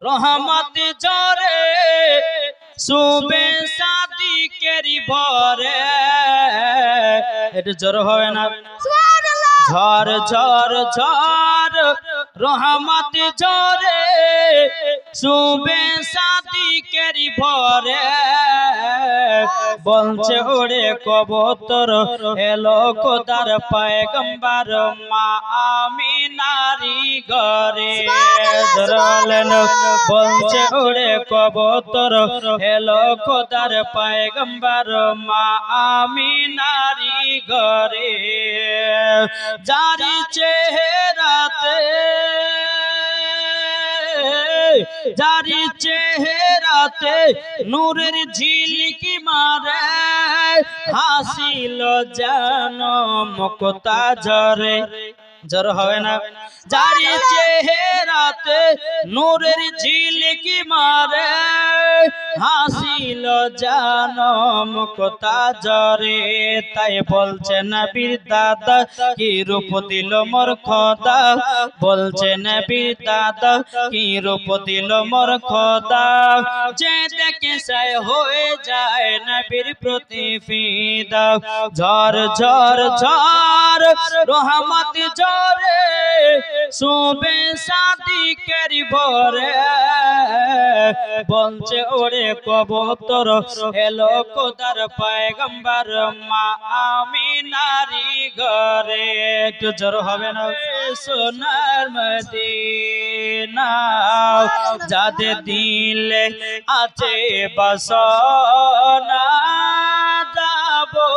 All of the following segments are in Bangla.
রহমত ঝরে শুবে সাদিকেরি ভরে। এটা জোর হবে না? ঝড় ঝড় ঝড় রহমত ঝরে শুবে সাদিকেরি ভরে। বলছে ওরে কবুতর এলো খোদার পয়গম্বর মা আমিনারি ঘরে। বলছে ওরে কবুতর এলো খোদার পয়গম্বর মা আমিনারি ঘরে। জারি চেহারাতে জারি চেহারাতে নূরের ঝিলকি মারে। হাসিল যেন মুক্তা ঝরে। জোর হবে না? জারি চেহারাতে নূরের ঝিলকি মারে। হাসিল যেন মুক্তা ঝরে। তাই বলছে নবীর দাদা কি রূপ দিল মোর খোদা। বলছে নবীর দাদা কি রূপ দিল মোর খোদা। যে দেখে সে হয়ে যায় নবীর প্রতি ফিদা। ঝড় ঝড় ঝড় রহমত ঝরে শুবে সাদিকেরি ভরে। বলছে ওরে কবুতর এলো খোদার পয়গম্বর মা আমিনারি ঘরে। একটু জোর হবে না? সোনার মদিনা যাদের দিলে আছে বাসনা। যাবো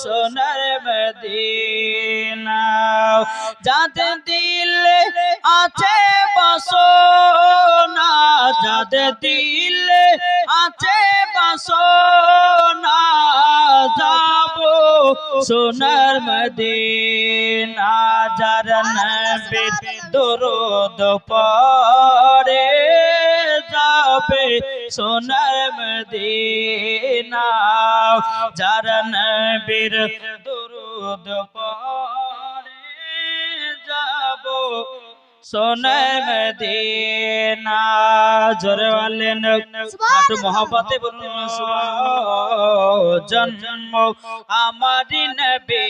সোনার মদিনা যাদের দিলে আছে বাসনা। যাদের দিলে আছে বাসনা। যাবো সোনার মদিনা। যার নবীর দরুদ পড়ে যাবে সোনার মদিনা। যার নবীর দরুদ পড়ে যাবো সোনার মদিনা। জোরে বলেন একটু মোহব্বতে বলুন। জন্ম আমারি নবী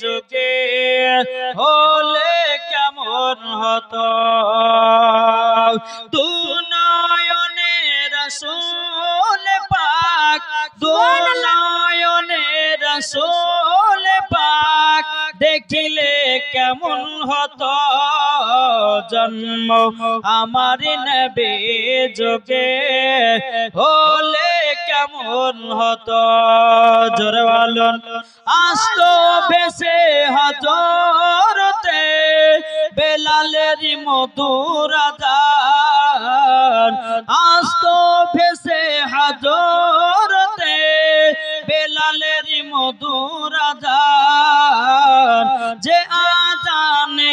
যুগে হলে কেমন হতো। দু নয়নে রাসূল পাক দু নয়নে রাসূল পাক দেখিলে কেমন হতো। জন্ম আমার নবী যুগে হলে কেমন হতো। জোরে বলুন। আসতো ভেসে হযরতে বেলালের মধুর আযান। আসতো ভেসে হযরতে বেলালের মধুর আযান। যে আযানে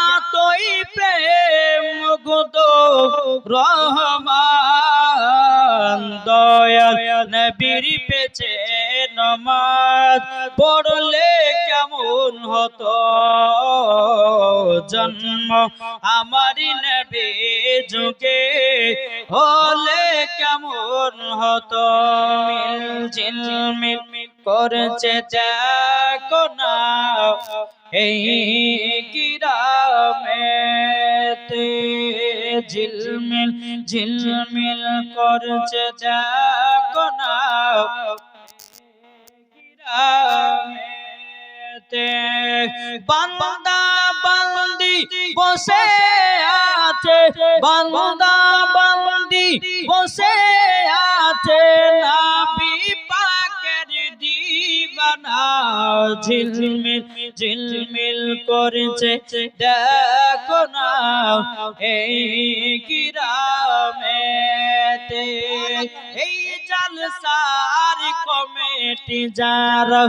এতই প্রেম মুগ্ধ রহমান। দয়াল নবীর পেছে নামাজ পড়লে কেমন হতো। জন্ম আমারি নবী যুগে হলে কেমন হতো। ঝিলমিল করছে দেখো না এই গ্রামেতে। ঝিলমিল ঝিলমিল করছে দেখো না গ্রামেতে। বান্দা বান্দি বসে আছে বান্দা বান্দি বসে আছে নবী পাকের দিওয়ানা। ঝিলমিল ঝিলমিল করছে দেখো না এই গ্রামেতে। এই জলসার কমিটি যারা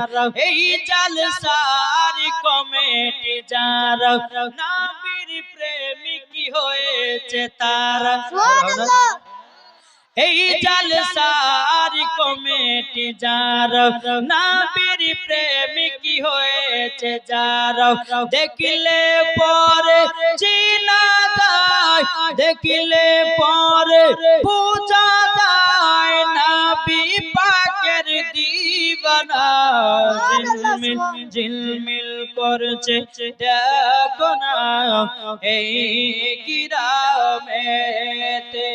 এই জলসার কমিটি যারা নবীর প্রেমিক হয়েছে তারা। এই জলসার কমিটি যারা নবীর প্রেমিক হয়েছে যারা। দেখলে পরে চিনা যায় দেখলে পরে পূজা যায় নবী পাকের দিওয়ানা ঝিলমিল ঝিলমিল করছে দেখো না এই গ্রামেতে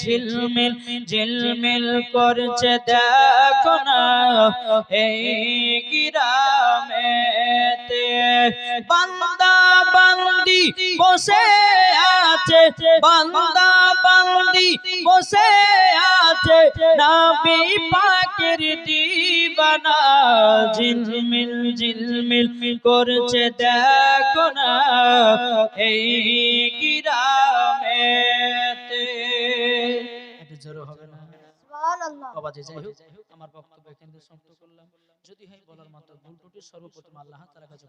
ঝিলমিল ঝিলমিল করছে দেখো না এই গ্রামেতে বান্দা বান্দি বসে আছে বান্দা বান্দি বসে আছে নবী পাকের দিওয়ানা ঝিলমিল ঝিলমিল করছে দেখো না এই গ্রামেতে এটা জোরে হবে না সুবহানাল্লাহ বাবা যাই হোক আমার বক্তব্য এখানে সমাপ্ত করলাম যদি হয় বলার মতো ভুল ত্রুটি সর্বপ্রথম আল্লাহ তাআলার কাছে